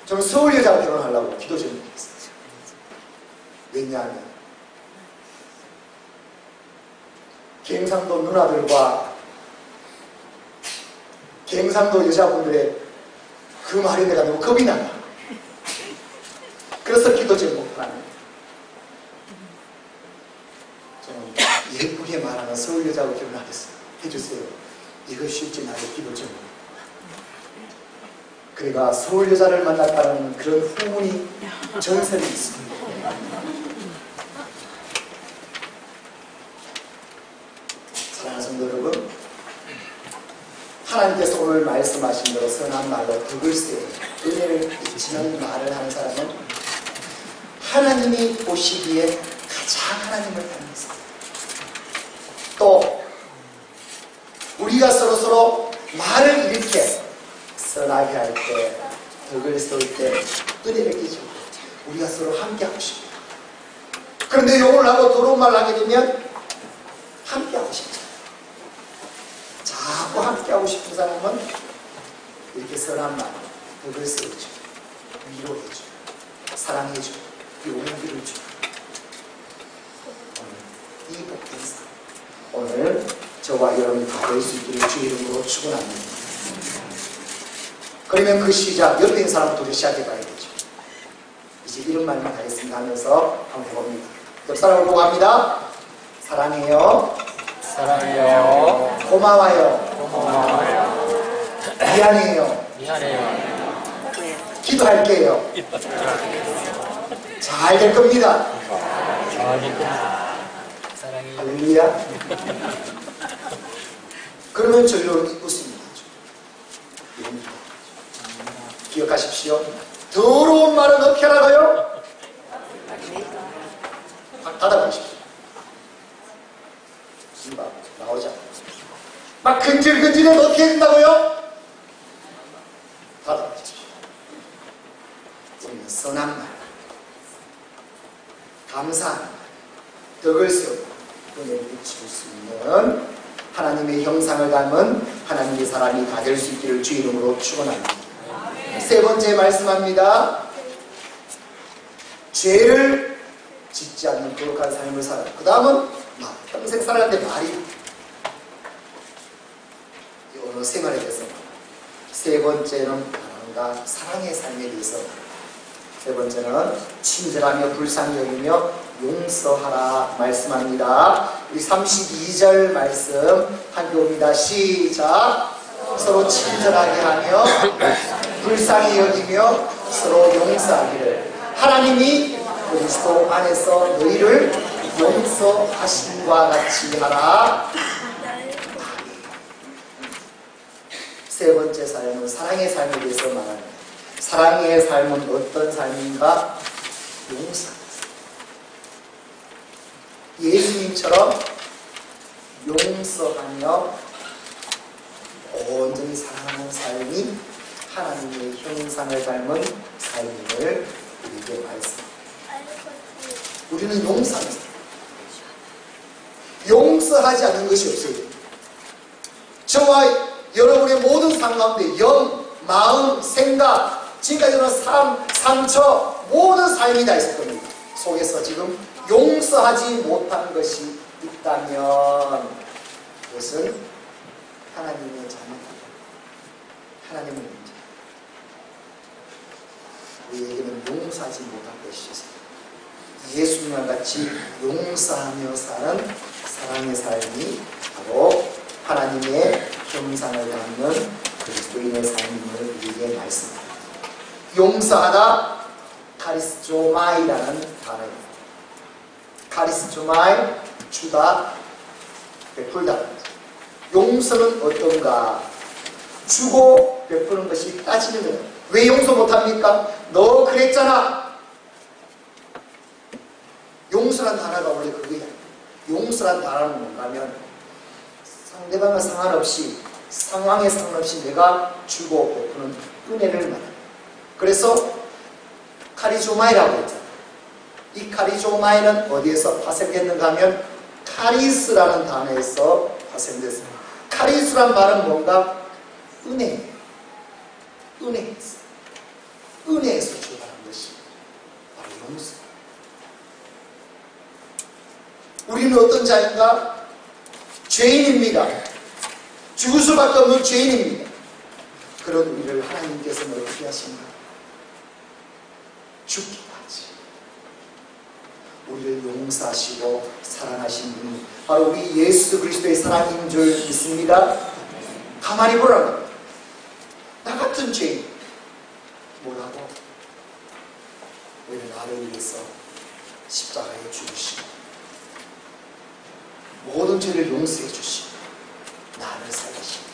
저는 서울 여자와 결혼하려고 기도 제목이 있어요. 왜냐하면 경상도 누나들과 경상도 여자분들의 그 말이 내가 너무 겁이 난다. 그래서 기도 제목 하나입니다. 저는 예쁘게 말하는 서울 여자하고 결혼하겠어요. 해주세요. 이것이 나의 기도 제목. 그래가 서울 여자를 만났다는 그런 후문이 전설이 있습니다. 사랑하는 성도 여러분, 하나님께서 오늘 말씀하신 대로 선한 말로 덕을 세우고 은혜를 끼치는 말을 하는 사람은 하나님이 보시기에 가장 하나님을 닮았습니다. 또 우리가 서로 말을 이렇게 선하게 할 때, 덕을 세울 때 은혜를 끼치고 우리가 서로 함께하고 싶다. 그런데 욕을 하고 더러운 말을 하게 되면 함께하고 싶죠. 자꾸 함께하고 싶은 사람은 이렇게 선한 말, 덕을 세우죠. 위로해줘. 사랑해줘. 용기를 줘. 오늘 이 복된 삶, 오늘 저와 여러분이 다 될 수 있기를 주 이름으로 축원합니다. 그러면 그 시작, 옆에 있는 사람부터 시작해 봐야 되죠. 이제 이런 말만 하겠습니다 하면서 한번 해봅니다. 옆 사람을 보고 합니다. 사랑해요. 사랑해요. 고마워요. 고마워요. 미안해요. 미안해요. 기도할게요. 잘 될 겁니다. 잘하겠습니다. 사랑해요. 할렐루야. 그러면 저희로 웃음이 나죠. 기억하십시오. 더러운 말은 어떻게 하라고요? 닫아보십시오. 막 나오자. 막 근질근질해 어떻게 해야 된다고요? 닫아보십시오. 우리는 선한 말, 감사한 말, 덕을 세우고 은혜를 비출 수 있는 하나님의 형상을 닮은 하나님의 사람이 다 될 수 있기를 주 이름으로 축원합니다. 세 번째 말씀합니다. 죄를 짓지 않는 거룩한 삶을 살아. 그 다음은 평생 살았는데 말이 어느 생활에 대해서 세 번째는 바람과 사랑의 삶에 대해서 세 번째는 친절하며 불쌍히 여기며 용서하라 말씀합니다. 우리 32절 말씀 함께 봅니다. 시작. 서로 친절하게 하며 불쌍히 여기며 서로 용서하기를 하나님이 그리스도 안에서 너희를 용서하심과 같이 하라. 세 번째 삶은 사랑의 삶에 대해서 말합니다. 사랑의 삶은 어떤 삶인가? 용서. 예수님처럼 용서하며 온전히 사랑하는 삶이 하나님의 형상을 닮은 삶임을 우리에게 말씀합니다. 우리는 용서하는 사람. 용서하지 않는 것이 없어요. 저와 여러분의 모든 삶 가운데 영, 마음, 생각, 지금까지 있는 삶, 상처, 모든 삶이 다 있을 겁니다. 속에서 지금 용서하지 못한 것이 있다면 그것은 하나님의 잘못입니다. 하나님의 문제. 우리에게는 용서하지 못한 것이 있습니다. 예수님과 같이 용서하며 사는 사랑의 삶이 바로 하나님의 형상을 담는 그리스도인의 삶임을 우리에게 말씀합니다. 용서하다 카리스조마이라는 단어입니다. 카리스조마이 주다 베풀다. 용서는 어떤가? 주고 베푸는 것이 따지는 거예요. 왜 용서 못합니까? 너 그랬잖아. 용서란 단어가 원래 그거야. 용서란 단어는 뭔가 하면 상대방과 상관없이 상황에 상관없이 내가 주고 베푸는 은혜를 말합니다. 그래서 카리조마이라고 했잖아요. 이 카리조마이는 어디에서 파생됐는가 하면 카리스라는 단어에서 파생됐습니다. 카리스란 말은 뭔가 은혜예요. 은혜에서 출발한 것이 바로 용서. 우리는 어떤 자인가? 죄인입니다. 죽을 수밖에 없는 죄인입니다. 그런 우리를 하나님께서는 어떻게 하신가? 죽기까지 우리를 용서하시고 사랑하신 분이 바로 우리 예수 그리스도의 사랑인 줄 믿습니다. 가만히 보라고. 나 같은 죄인 뭐라고? 왜 나를 위해서 십자가에 죽으시고 모든 죄를 용서해 주시고 나를 살리십니다.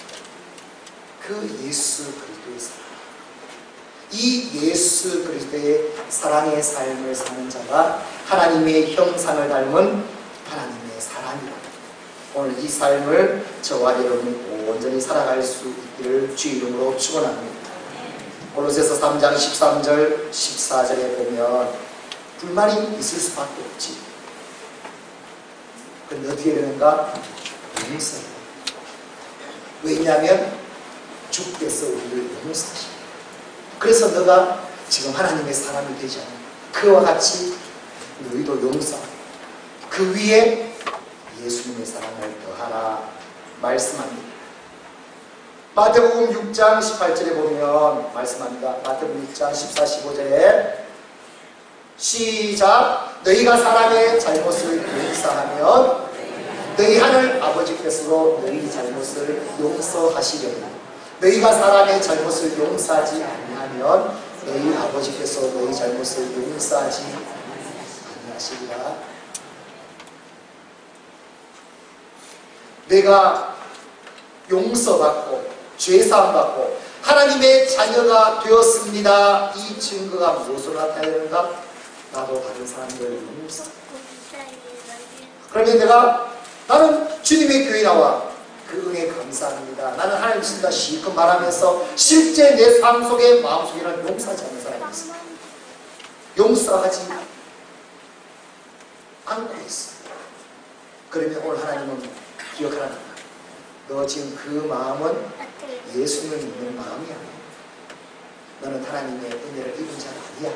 그 예수 그리스도의 사랑, 이 예수 그리스도의 사랑의 삶을 사는 자가 하나님의 형상을 닮은 하나님의 사람이다. 오늘 이 삶을 저와 여러분이 온전히 살아갈 수 있기를 주 이름으로 축원합니다. 골로새서 3장 13절 14절에 보면 불만이 있을 수밖에 없지. 그런데 어떻게 되는가? 용서해. 왜냐하면 주께서 우리를 용서하십니다. 그래서 너가 지금 하나님의 사람이 되지 않아. 그와 같이 너희도 용서하고 그 위에 예수님의 사랑을 더하라 말씀합니다. 마태복음 6장 18절에 보면 말씀합니다. 마태복음 6장 14, 15절에 시작. 너희가 사람의 잘못을 용서하면 너희 하늘 아버지께서도 너희 잘못을 용서하시려니 너희가 사람의 잘못을 용서하지 아니하면 너희 아버지께서 너희 잘못을 용서하지 아니하시리라. 내가 용서받고 죄사함받고 하나님의 자녀가 되었습니다. 이 증거가 무엇으로 나타나는가? 나도 다른 사람들 용서. 그러면 나는 주님의 교회 나와 그 은혜 감사합니다. 나는 하나님 진짜 실컷 말하면서 실제 내 삶 속에 마음 속에는 용서하지 않는 사람이 있어. 용서하지 않고 있어. 그러면 오늘 하나님은 기억하라. 너 지금 그 마음은 예수님을 믿는 마음이 아니야. 너는 하나님의 은혜를 입은 자가 아니야.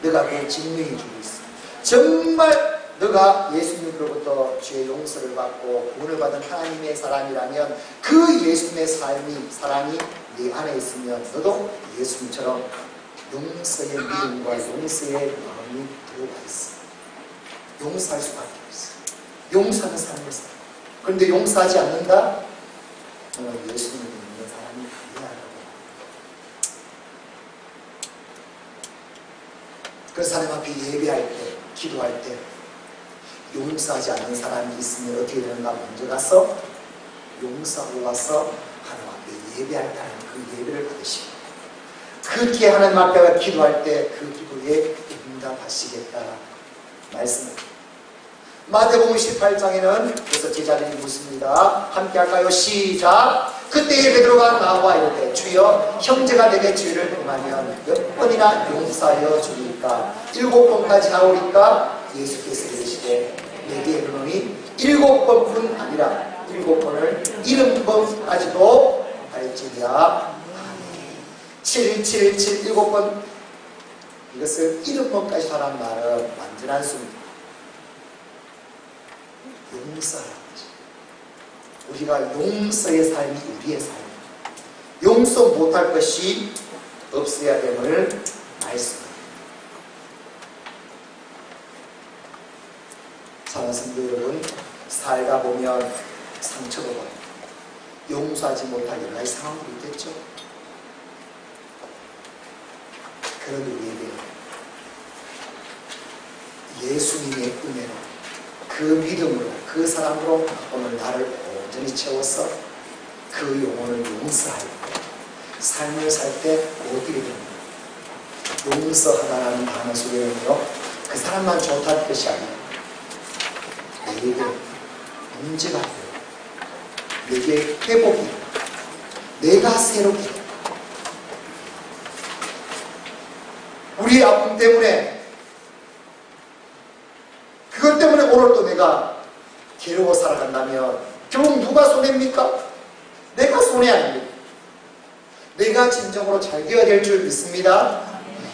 너가 그 증명해 주고 있어. 정말 너가 예수님으로부터 죄의 용서를 받고 구원을 받은 하나님의 사람이라면 그 예수님의 사랑이 네 안에 있으면 너도 예수님처럼 용서의 믿음과 용서의 마음이 들어가 있어. 용서할 수밖에 없어. 용서하는 삶을 살아. 그런데 용서하지 않는다? 너는 예수님을 믿는 사람이 아니야라고. 그래서 하나님 앞에 예배할 때, 기도할 때 용서하지 않는 사람이 있으면 어떻게 되는가? 먼저 가서 용서하고 와서 하나님 앞에 예배할 때 그 예배를 받으시고 그 뒤에 하나님 앞에 기도할 때 그 기도에 응답하시겠다 말씀을. 마태복음 18장에는 그래서 제자들이 묻습니다. 함께 할까요? 시작. 그때 베드로가 나와 이르되 주여 형제가 내게 죄를 범하면 몇 번이나 용서하여 주리까? 7번까지 하오리까? 예수께서 이르시되 내게 이르노니 7번뿐 아니라 7번을 70번까지도 할지니라. 777 7번 이것을 70번까지 하라는 말은 완전한 수입니다. 용서하는 거죠. 우리가 용서의 삶이 우리의 삶입니다. 용서 못할 것이 없어야 됨을 말씀합니다. 사랑하는 성도 여러분, 살다 보면 상처가 와요. 용서하지 못할 여러 가지 상황도 있겠죠. 그런 우리에게 예수님의 은혜로 그 믿음으로 그 사랑으로 오늘 나를 온전히 채워서 그 영혼을 용서할 때 삶을 살 때 어떻게 됩니까? 용서하다라는 단어 속에는요 그 사람만 좋다는 것이 아니라 내게 문제가 돼요. 내게 회복이 내가 새롭게 돼요. 우리의 아픔 때문에 그것 때문에 오늘 또 내가 괴로워 살아간다면 결국 누가 손해입니까? 내가 손해 아닙니까? 내가 진정으로 잘 되어야 될 줄 믿습니다.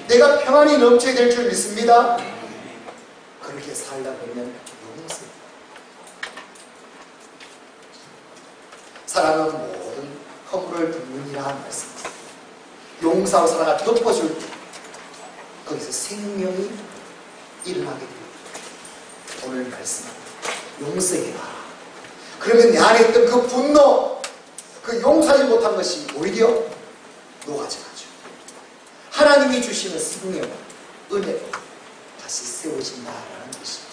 내가 평안이 넘쳐야 될 줄 믿습니다. 그렇게 살다 보면 용서. 사랑은 모든 허물을 덮느니라 하는 말씀입니다. 용서하고 사랑을 덮어줄 때 거기서 생명이 일어나게 됩니다. 오늘 말씀합니다. 용서해라. 그러면 내 안에 있던 그 분노, 그 용서하지 못한 것이 오히려 녹아져가죠. 하나님이 주시는 생명, 은혜로 다시 세워진다라는 것입니다.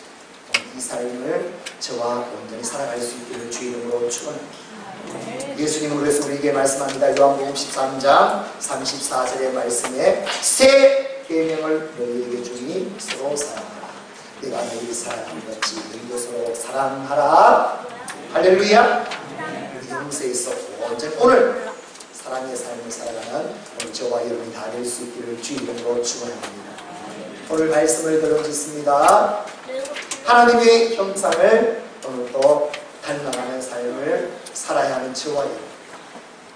오늘 이 삶을 저와 온전히 살아갈 수 있기를 주의 이름으로 축원합니다. 예수님은 그래서 우리에게 말씀합니다. 요한복음 13장 34절의 말씀에 새 계명을 너희에게 주니 서로 사랑하라. 내가 너희를 사랑한 것이 너희도 서로 사랑하라. 할렐루야. 우리 용서에 있어 온전히 오늘 사랑의 삶을 살아가는 오늘 저와 여러분이 다 될 수 있기를 주 이름으로 축원합니다. 오늘 말씀을 들어주셨습니다. 하나님의 형상을 오늘 또 닮아가는 삶을 살아야 하는 저와 여러분,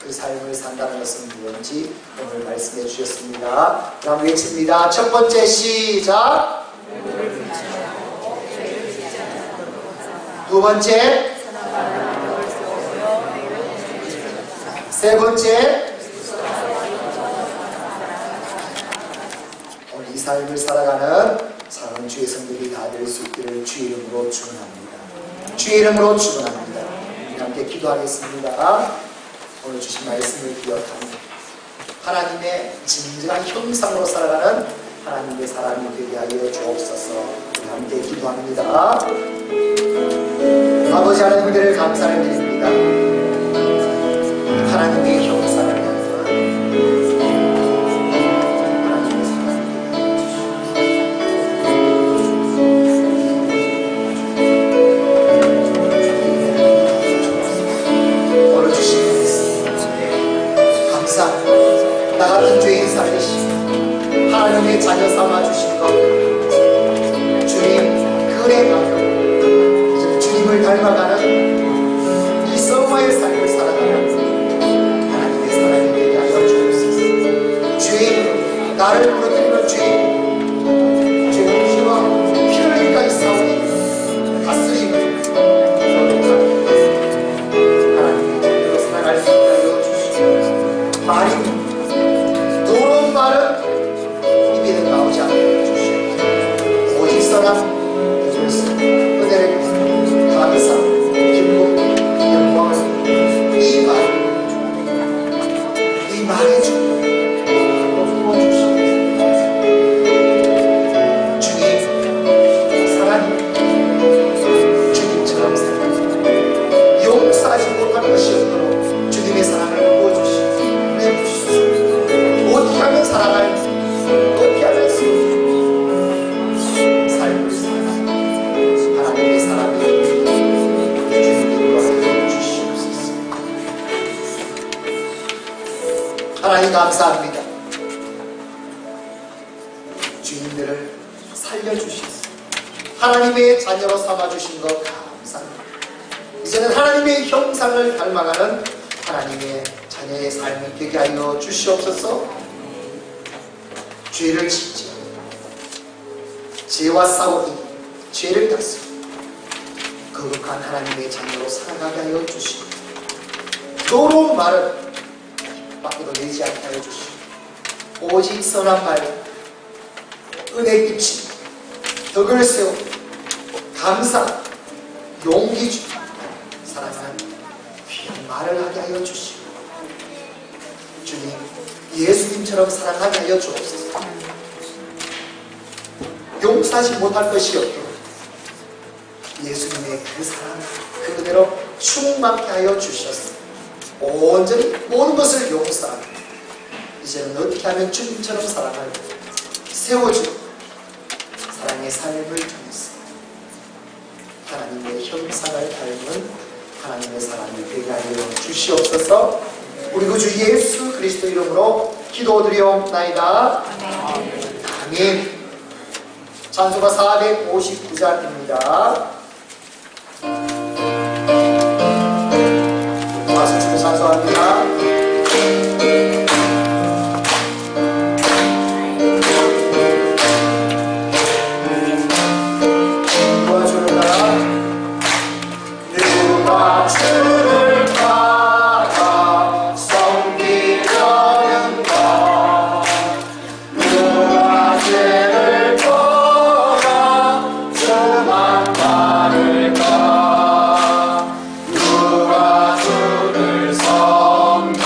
그 삶을 산다는 것은 무엇인지 오늘 말씀해 주셨습니다. 그럼 외칩니다. 첫 번째 시작. 두 번째, 세 번째, 오늘 이 삶을 살아가는 사랑하는 주의 성도들이 다 될 수 있기를 주의 이름으로 축원합니다. 주의 이름으로 축원합니다. 함께 기도하겠습니다. 오늘 주신 말씀을 기억합니다. 하나님의 진정한 형상으로 살아가는 하나님의 사람이 되게 하여 주옵소서. 함께 기도합니다. 아버지 하나님 은혜를 감사를 드립니다. 하나님의 형상을 향해서 하나님의 사랑을 오늘 주신 말씀 감사합니다. 나 같은 죄인 살리시고 하나님의 자녀 삼아 주신 것 주님 그 은혜 가운데 주님을 닮아가는 이 성화의 삶을 살아가는 하나님의 사랑이 되게 하여 주옵소서. 주님 나를 부르짖는 주님 피와 피를 흘리까지 싸우니 다스림을 거룩한 하나님의 자녀로 살아갈 수 있게 하여 주시옵소서. 말이 노로운 말은 입에는 나오지 않게 해주시옵소서. 오직 선한 은혜를 감사 기쁨 영광을 이 말에 주고 부어주시옵소서. 주님 사랑이 주님처럼 살아 용서하지 못할 것이 없도록 주님의 사랑을 부어주시고 내주시옵소서. 어떻게 하면 살아갈지 어떻게 하면 삶을 살아 하나님의 사랑을 주님께 하여 주시옵소서. 하나님 감사합니다. 주인들을 살려주셔서 하나님의 자녀로 삼아주신 것 감사합니다. 이제는 하나님의 형상을 닮아가는 하나님의 자녀의 삶이 되게 하여 주시옵소서. 죄를 짓지 죄와 싸우니 죄를 다스리고 거룩한 하나님의 자녀로 살아가게 하여 주시고 노로운 말은 밖으로 내지 않게 하여 주시고 오직 선한 말 은혜 끼치 덕을 세우고 감사 용기 주고 사랑하는 귀한 말을 하게 하여 주시고 주님 예수님처럼 사랑하게 하여 주옵소서. 용서하지 못할 것이 없도록 예수님의 그 사랑 그대로 충만케 하여 주셨습니다. 온전히 모든 것을 용서하고 이제는 어떻게 하면 주님처럼 사랑을 세워주고 사랑의 삶을 통해서 하나님의 형상을 닮은 하나님의 사랑이 되게 하여 주시옵소서. 우리 구주 예수 그리스도 이름으로 기도드리옵나이다. 아멘. 찬송가 459장입니다. 와서 주를 찬송합니다. 누가 주를 따라 누가 주를 따라 섬기려는가 누가 죄를 떠나 주만 따를까 누가 주를 섬기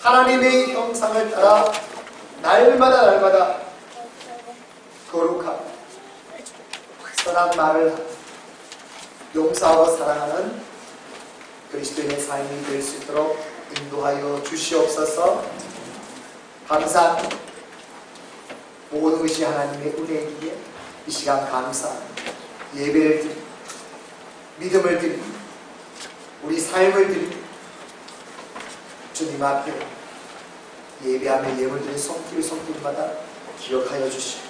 하나님의 형상을 따라 날마다 거룩하고 선한 말을 하고 용서하고 사랑하는 그리스도인의 삶이 될 수 있도록 인도하여 주시옵소서. 감사합니다. 모든 것이 하나님의 은혜이기에 이 시간 감사합니다. 예배를 드립니다. 믿음을 드립니다. 우리 삶을 드립니다. 주님 앞에 예배하며 예물 드린 손길마다 기억하여 주시고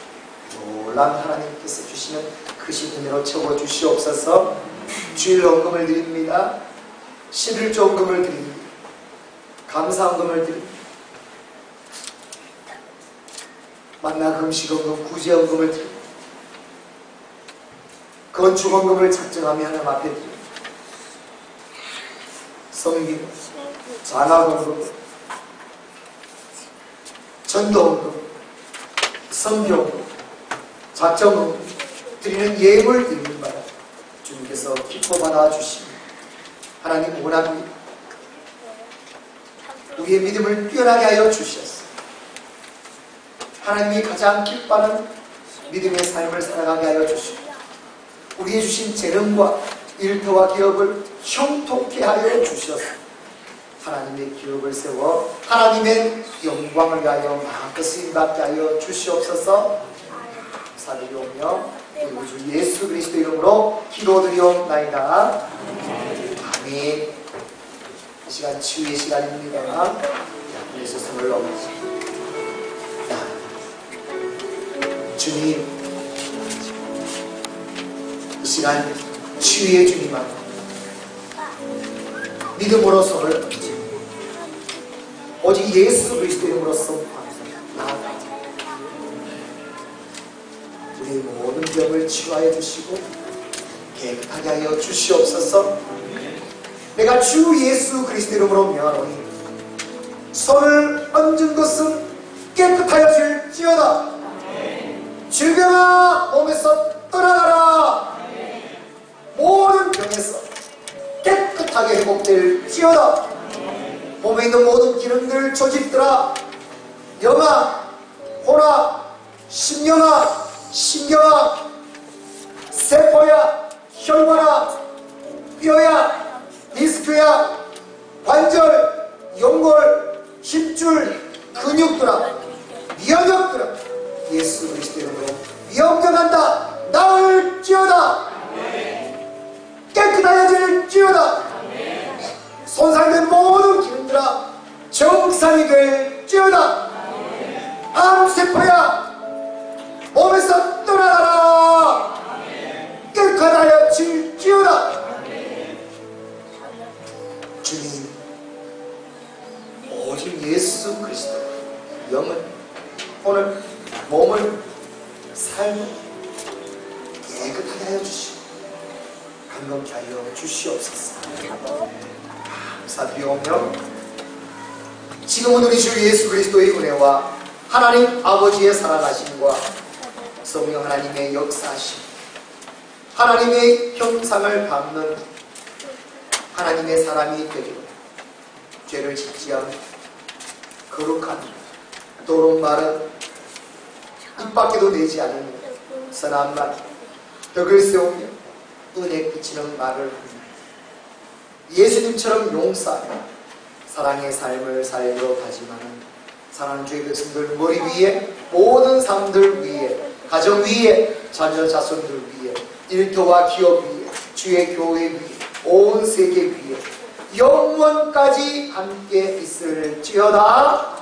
놀란 하나님께서 주시는 크신 은혜로 채워주시옵소서. 주일 헌금을 드립니다. 11조헌금을 드립니다. 감사헌금을 드립니다. 만나 금식헌금, 구제헌금을 드립니다. 건축헌금을 작정하며 하나님 앞에 드립니다. 성김, 장학헌금, 전도헌금, 선교헌금, 작정헌금 드리는 예물 드리는 바라 주님께서 기뻐 받아주십니다. 하나님 원합니다. 우리의 믿음을 뛰어나게 하여 주셨습니다. 하나님이 가장 기뻐하는 믿음의 삶을 살아가게 하여 주시고 우리의 주신 재능과 일터와 기업을 형통케 하여 주셔서 하나님의 기업을 세워 하나님의 영광을 위하여 마음껏 쓰임받게 하여 주시옵소서. 감사드리오며 우리 주 예수 그리스도 이름으로 기도드리옵나이다. 아멘. 이 시간 치유의 시간입니다. 예수 손을 넘으시고 주님, 이 시간 치유의 주님 앞에 믿음으로 손을 얹고 오직 예수 그리스도 이름으로 나아가 우리의 모든 병을 치유하여 주시고 깨끗하게 하여 주시옵소서. 내가 주 예수 그리스도 이름으로 명하노니 손을 얹은 것은 깨끗하여 질지어다. 질병아 몸에서 떠나가라. 모든 병에서 깨끗하게 회복될지어다. 몸에 있는 모든 기능들, 조직들아, 영아, 혼아, 심령아, 신경아, 세포야, 혈관아, 뼈야, 디스크야, 관절, 연골, 힘줄, 근육들아, 면역들아, 예수 그리스도 이름으로 명령한다. 나을지어다. 깨끗하여질지어다. 손상된 모든 기능들아 정상이 될지어다. 암세포야 몸에서 떠나가라. 깨끗하여질지어다. 주님, 오직 예수 그리스도 영을, 오늘 몸을, 삶을 깨끗하게 하여 주시고 감격케 하여 주시옵소서. 감사드리오며 지금은 우리 주 예수 그리스도의 은혜와 하나님 아버지의 살아가심과 성령 하나님의 역사하심, 하나님의 형상을 닮는 하나님의 사람이 되기로 죄를 짓지 않고 거룩한 도로 말은 입 밖에도 내지 않으며 선한 말, 덕을 세우며 은혜 끼치는 말을 예수님처럼 용서하며 사랑의 삶을 살도록 하지만 사랑하는 주의 백성들 머리 위에, 모든 사람들 위에, 가정 위에, 자녀 자손들 위에, 일터와 기업 위에, 주의 교회 위에, 온 세계 위에 영원까지 함께 있을지어다.